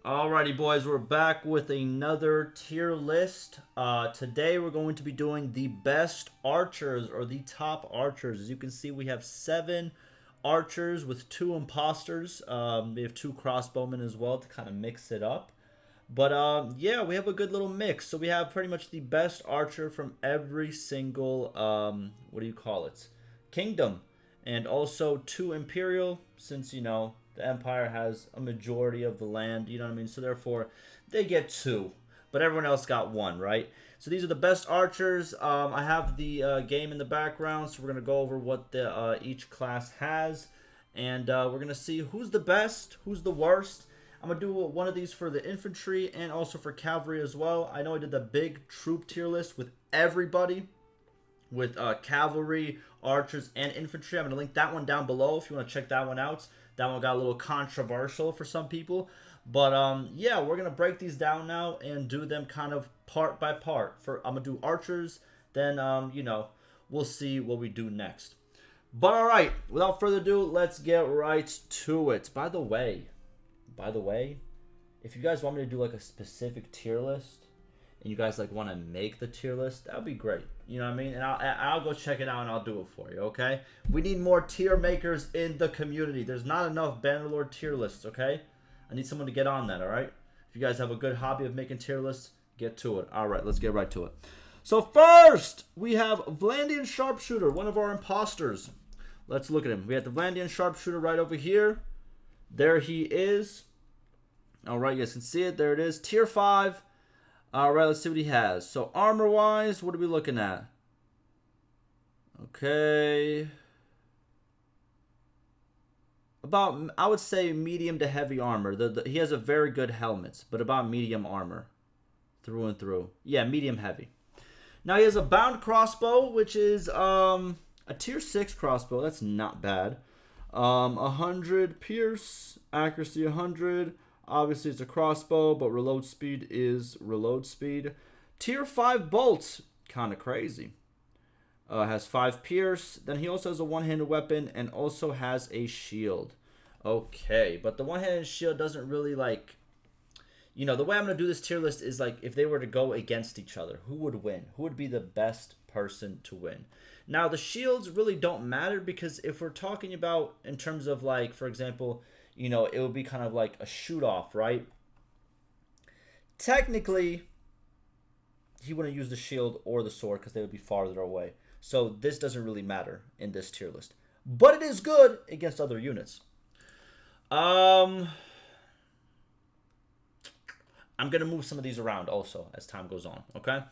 Alrighty, boys, we're back with another tier list. Today we're going to be doing the best archers or the top archers. As you can see, we have 7 archers with 2 imposters. We have 2 crossbowmen as well to kind of mix it up. But yeah, we have a good little mix. So we have pretty much the best archer from every single, what do you call it? Kingdom. And also 2 Imperial, since, the Empire has a majority of the land, you know what I mean? So therefore, they get 2. But everyone else got 1, right? So these are the best archers. I have the game in the background, so we're going to go over what each class has. And we're going to see who's the best, who's the worst. I'm going to do one of these for the infantry and also for cavalry as well. I know I did the big troop tier list with everybody, with cavalry, archers, and infantry. I'm going to link that one down below if you want to check that one out. That one got a little controversial for some people. But yeah, we're going to break these down now and do them kind of part by part. I'm going to do archers, then, we'll see what we do next. But all right, without further ado, let's get right to it. By the way, if you guys want me to do like a specific tier list and you guys like want to make the tier list, that would be great. You know what I mean? And I'll go check it out and I'll do it for you, okay? We need more tier makers in the community. There's not enough Bannerlord tier lists, okay? I need someone to get on that, all right? If you guys have a good hobby of making tier lists, get to it. All right, let's get right to it. So first, we have Vlandian Sharpshooter, one of our imposters. Let's look at him. We have the Vlandian Sharpshooter right over here. There he is. All right, you guys can see it. There it is. Tier 5. All right, let's see what he has. So armor-wise, what are we looking at? Okay. About, I would say, medium to heavy armor. He has a very good helmet, but about medium armor. Through and through. Yeah, medium heavy. Now he has a bound crossbow, which is a tier 6 crossbow. That's not bad. 100 pierce, accuracy 100. Obviously, it's a crossbow, but reload speed is reload speed. Tier 5 bolt, kind of crazy. Has 5 pierce. Then he also has a one-handed weapon and also has a shield. Okay, but the one-handed shield doesn't really like... the way I'm going to do this tier list is like if they were to go against each other, who would win? Who would be the best person to win? Now, the shields really don't matter because if we're talking about in terms of like, for example... it would be kind of like a shoot-off, right? Technically, he wouldn't use the shield or the sword because they would be farther away. So this doesn't really matter in this tier list. But it is good against other units. I'm going to move some of these around also as time goes on, okay?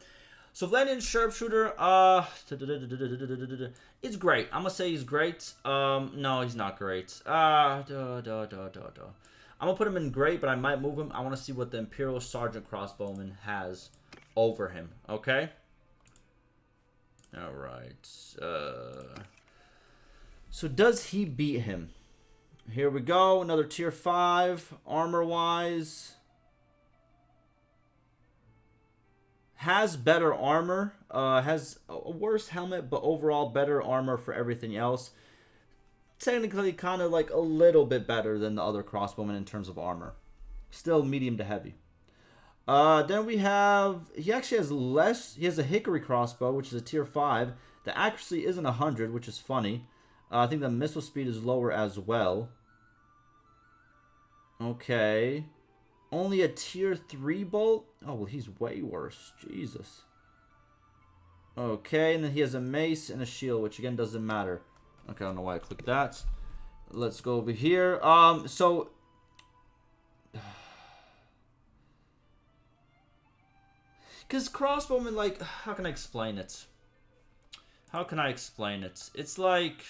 So Vlandian Sharpshooter, it's great. I'm going to say he's great. No, he's not great. I'm going to put him in great, but I might move him. I want to see what the Imperial Sergeant Crossbowman has over him, okay? All right. So does he beat him? Here we go. Another tier 5, armor-wise. Has better armor, has a worse helmet, but overall better armor for everything else. Technically kind of like a little bit better than the other crossbowmen in terms of armor. Still medium to heavy. Then we have, he actually has less, he has a hickory crossbow, which is a tier 5. The accuracy isn't 100, which is funny. I think the missile speed is lower as well. Okay. Only a tier 3 bolt? Oh, well, he's way worse. Jesus. Okay, and then he has a mace and a shield, which again doesn't matter. Okay, I don't know why I clicked that. Let's go over here. So... Because crossbowmen, like... How can I explain it? It's like...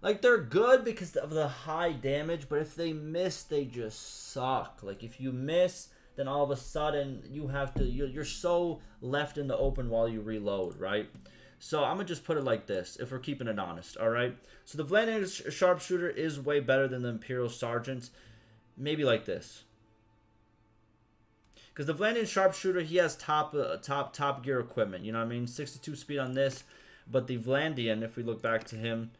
Like, they're good because of the high damage, but if they miss, they just suck. Like, if you miss, then all of a sudden, you're so left in the open while you reload, right? So, I'm going to just put it like this, if we're keeping it honest, all right? So, the Vlandian Sharpshooter is way better than the Imperial Sergeant. Maybe like this. Because the Vlandian Sharpshooter, he has top gear equipment, you know what I mean? 62 speed on this, but the Vlandian, if we look back to him...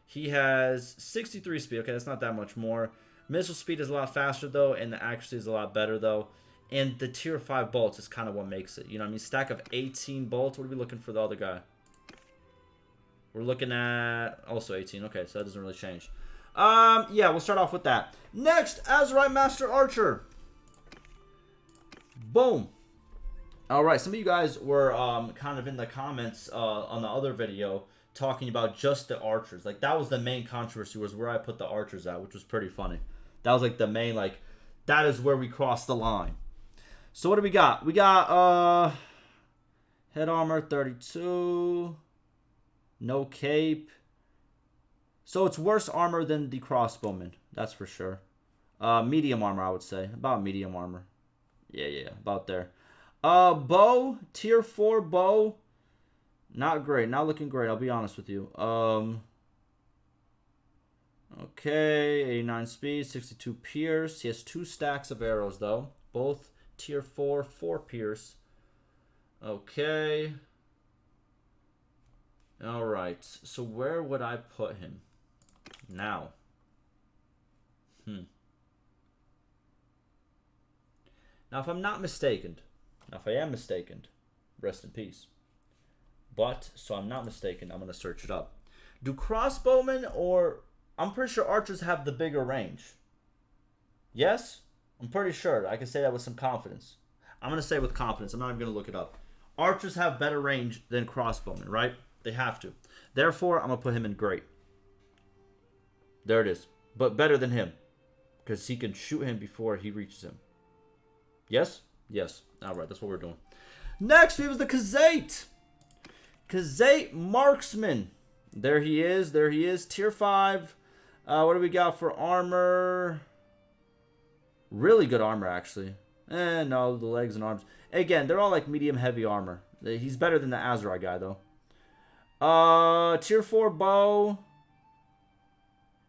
He has 63 speed. Okay, that's not that much more. Missile speed is a lot faster, though, and the accuracy is a lot better, though. And the tier 5 bolts is kind of what makes it. You know what I mean? Stack of 18 bolts. What are we looking for the other guy? We're looking at also 18. Okay, so that doesn't really change. Yeah, we'll start off with that. Next, Aserai Master Archer. Boom. All right, some of you guys were kind of in the comments on the other video talking about just the archers. Like, that was the main controversy, was where I put the archers at, which was pretty funny. That was like the main, like, that is where we crossed the line. So what do we got? We got head armor 32. No cape. So it's worse armor than the crossbowman. That's for sure. Medium armor, I would say. About medium armor. Yeah, about there. Bow. Tier 4 bow. Not great. Not looking great, I'll be honest with you. Okay. 89 speed. 62 pierce. He has 2 stacks of arrows, though. Both tier 4. 4 pierce. Okay. Alright, so where would I put him now? Now, if I'm not mistaken, if I am mistaken, rest in peace. But, so I'm not mistaken, I'm going to search it up. Do crossbowmen or... I'm pretty sure archers have the bigger range. Yes? I'm pretty sure. I can say that with some confidence. I'm going to say with confidence. I'm not even going to look it up. Archers have better range than crossbowmen, right? They have to. Therefore, I'm going to put him in great. There it is. But better than him. Because he can shoot him before he reaches him. Yes? Yes. Alright, that's what we're doing. Next, we have the Khuzait. Khuzait Marksman. There he is. There he is. Tier 5. What do we got for armor? Really good armor, actually. No, the legs and arms. Again, they're all like medium heavy armor. He's better than the Aserai guy, though. Tier 4 bow.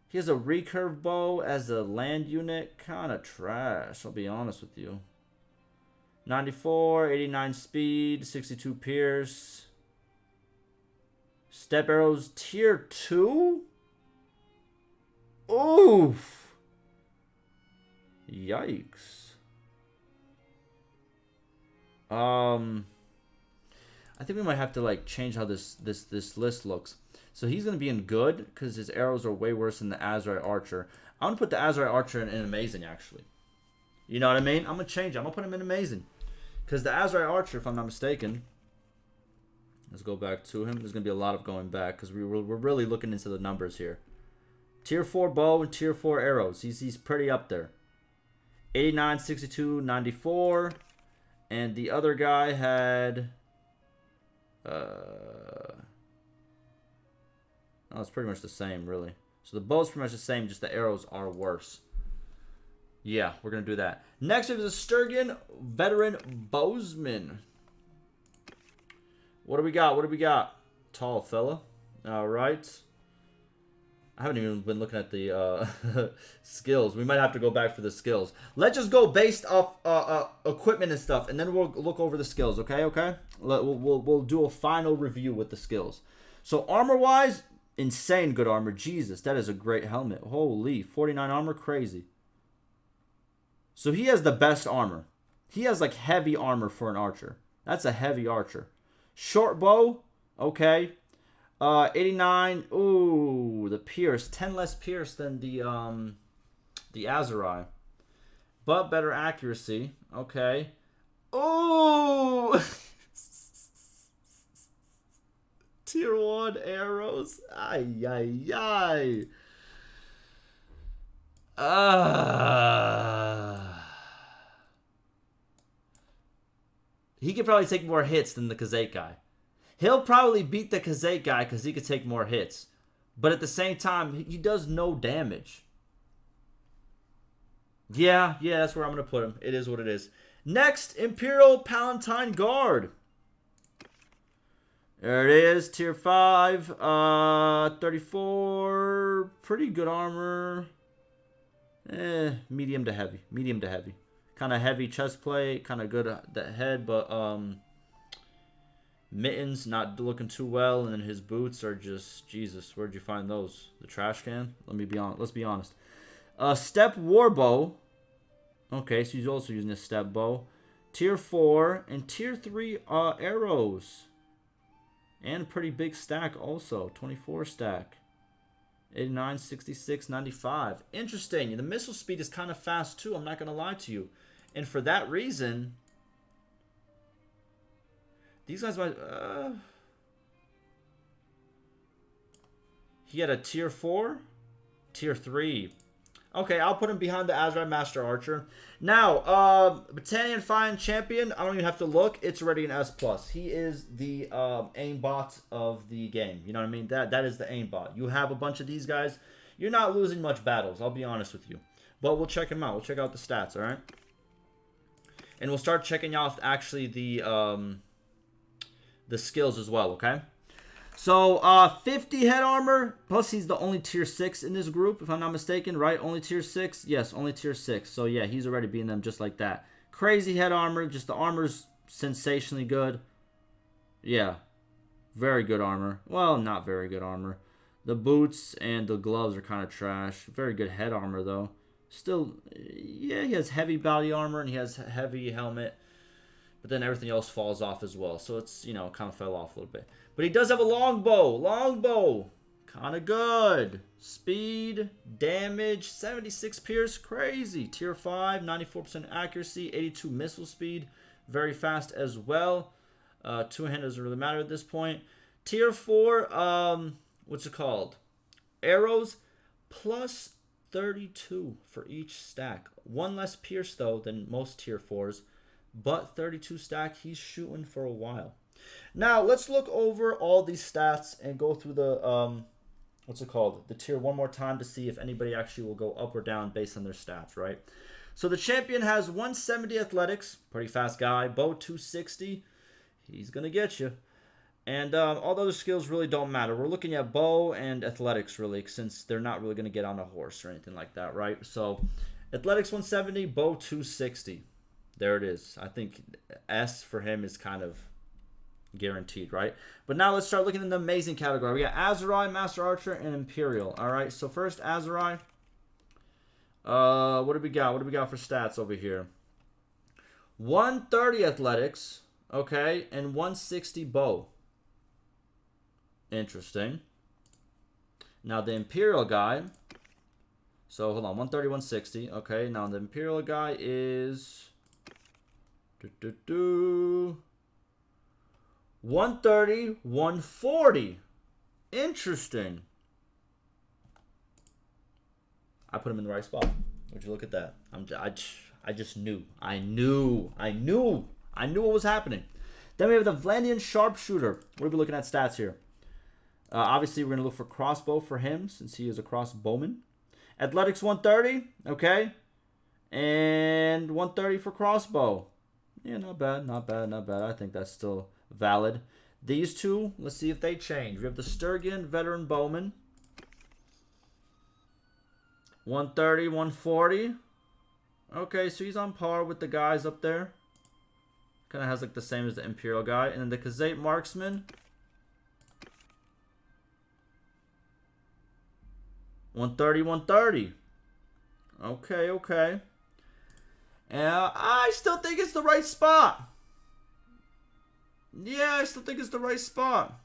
He has a recurve bow as a land unit. Kind of trash, I'll be honest with you. 94, 89 speed, 62 pierce. Step arrows, tier 2? Oof. Yikes. I think we might have to like change how this list looks. So he's gonna be in good because his arrows are way worse than the Aserai Archer. I'm gonna put the Aserai Archer in amazing, actually. You know what I mean? I'm gonna change it. I'm gonna put him in amazing because the Aserai Archer, if I'm not mistaken, let's go back to him. There's gonna be a lot of going back because we're really looking into the numbers here. Tier 4 bow and tier 4 arrows. He's pretty up there. 89, 62, 94. And the other guy had... no, it's pretty much the same, really. So the bow's pretty much the same, just the arrows are worse. Yeah, we're going to do that. Next up is a Sturgian veteran bowsman. What do we got? What do we got? Tall fella. All right. I haven't even been looking at the skills. We might have to go back for the skills. Let's just go based off equipment and stuff, and then we'll look over the skills, okay? Okay? We'll do a final review with the skills. So armor-wise, insane good armor. Jesus, that is a great helmet. Holy, 49 armor, crazy. So he has the best armor. He has like heavy armor for an archer. That's a heavy archer. Short bow, okay. 89. Ooh, the pierce. 10 less pierce than the Aserai. But better accuracy. Okay. Ooh! Tier 1 arrows. Ay, ay, ay. He could probably take more hits than the Khuzait guy. He'll probably beat the Khuzait guy because he could take more hits. But at the same time, he does no damage. Yeah, that's where I'm going to put him. It is what it is. Next, Imperial Palatine Guard. There it is, tier 5. 34. Pretty good armor. Medium to heavy. Medium to heavy. Kind of heavy chest plate. Kind of good at the head, but... Mittens not looking too well, and then his boots are just Jesus. Where'd you find those? The trash can? Let's be honest. Step warbow. Okay, so he's also using a step bow. Tier 4 and tier 3 arrows. And a pretty big stack also. 24 stack. 89, 66, 95. Interesting. The missile speed is kind of fast too. I'm not going to lie to you. And for that reason, these guys might... he had a tier 4? Tier 3. Okay, I'll put him behind the Aserai Master Archer. Now, Battanian Fian Champion, I don't even have to look. It's already an S+. He is the aimbot of the game. You know what I mean? That is the aimbot. You have a bunch of these guys. You're not losing much battles, I'll be honest with you. But we'll check him out. We'll check out the stats, all right? And we'll start checking out actually the skills as well, okay? So, 50 head armor, plus he's the only tier 6 in this group, if I'm not mistaken, right? Only tier 6? Yes, only tier 6. So, yeah, he's already beating them just like that. Crazy head armor, just the armor's sensationally good. Yeah, very good armor. Well, not very good armor. The boots and the gloves are kind of trash. Very good head armor, though. Still, yeah, he has heavy body armor and he has heavy helmet. But then everything else falls off as well. So it's, you know, kind of fell off a little bit. But he does have a longbow. Longbow. Kind of good. Speed, damage, 76 pierce. Crazy. Tier 5, 94% accuracy, 82 missile speed. Very fast as well. Two-hand doesn't really matter at this point. Tier 4, what's it called? Arrows plus 32 for each stack. One less pierce, though, than most tier 4s. But 32 stack, he's shooting for a while. Now, let's look over all these stats and go through the, what's it called? The tier one more time to see if anybody actually will go up or down based on their stats, right? So the champion has 170 athletics, pretty fast guy. Bow 260, he's going to get you. And all the other skills really don't matter. We're looking at bow and athletics, really, since they're not really going to get on a horse or anything like that, right? So athletics 170, bow 260. There it is. I think S for him is kind of guaranteed, right? But now let's start looking in the amazing category. We got Aserai, Master Archer, and Imperial. All right, so first Aserai. What do we got? What do we got for stats over here? 130 athletics, okay, and 160 bow. Interesting. Now the Imperial guy. So hold on, 130, 160. Okay, now the Imperial guy is 130, 140. Interesting. I put him in the right spot. Would you look at that? I just knew. I knew what was happening. Then we have the Vlandian Sharpshooter. What are we looking at stats here? Obviously, we're going to look for crossbow for him since he is a crossbowman. Athletics 130. Okay. And 130 for crossbow. Yeah, not bad, not bad, not bad. I think that's still valid. These two, let's see if they change. We have the Sturgian Veteran Bowman. 130, 140. Okay, so he's on par with the guys up there. Kind of has like the same as the Imperial guy. And then the Khuzait Marksman. 130, 130. Okay, okay. I still think it's the right spot. Yeah, I still think it's the right spot.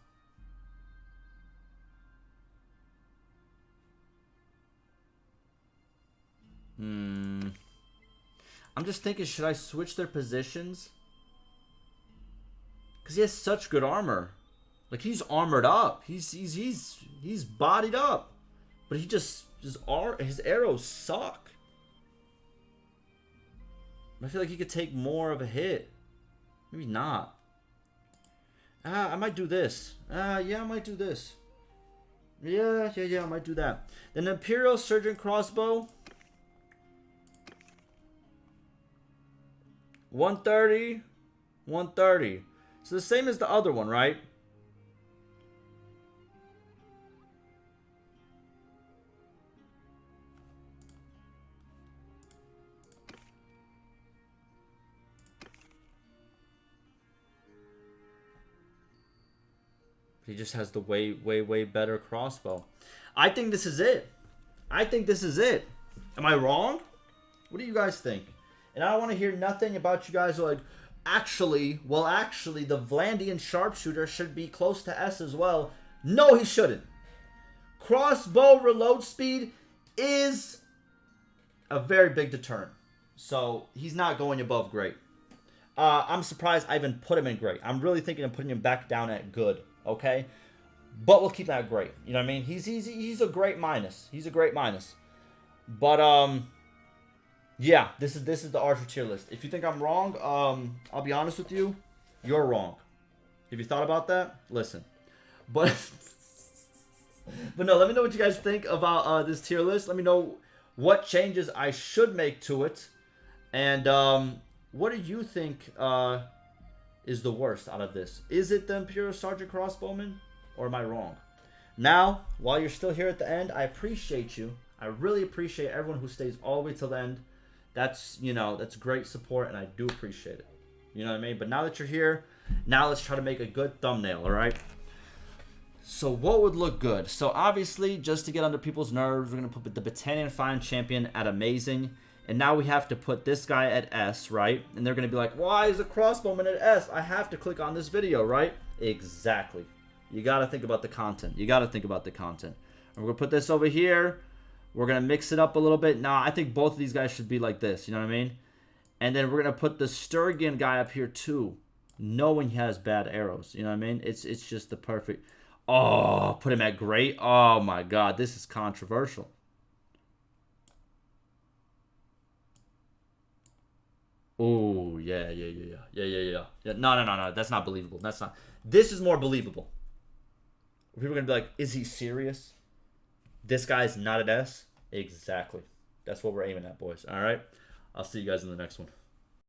I'm just thinking, should I switch their positions? Because he has such good armor. Like, he's armored up. He's bodied up. But he his arrows suck. I feel like he could take more of a hit. Maybe not. I might do this. Yeah, I might do this. Yeah, I might do that. Then Imperial Surgeon Crossbow. 130. 130. So the same as the other one, right? He just has the way better crossbow. I think this is it. I think this is it. Am I wrong? What do you guys think? And I don't want to hear nothing about you guys like, actually, the Vlandian Sharpshooter should be close to S as well. No, he shouldn't. Crossbow reload speed is a very big deterrent. So he's not going above great. I'm surprised I even put him in great. I'm really thinking of putting him back down at good. Okay? But we'll keep that great. You know what I mean? He's a great minus. He's a great minus. But yeah, this is the Archer tier list. If you think I'm wrong, I'll be honest with you, you're wrong. Have you thought about that? Listen. But but no, let me know what you guys think about this tier list. Let me know what changes I should make to it. And what do you think is the worst out of this? Is it the Imperial Sergeant Crossbowman? Or am I wrong? Now, while you're still here at the end, I appreciate you. I really appreciate everyone who stays all the way till the end. That's, you know, that's great support, and I do appreciate it. You know what I mean? But now that you're here, now let's try to make a good thumbnail, all right? So what would look good? So obviously, just to get under people's nerves, we're going to put the Battanian Fine Champion at Amazing. And now we have to put this guy at S, right? And they're going to be like, why is the Crossbowman at S? I have to click on this video, right? Exactly. You got to think about the content. You got to think about the content. And we're going to put this over here. We're going to mix it up a little bit. Nah, I think both of these guys should be like this. You know what I mean? And then we're going to put the Sturgian guy up here too. Knowing he has bad arrows. You know what I mean? It's just the perfect... Oh, put him at great. Oh my God. This is controversial. Oh, yeah. No. That's not believable. That's not... This is more believable. People are going to be like, is he serious? This guy's not at S? Exactly. That's what we're aiming at, boys. All right? I'll see you guys in the next one.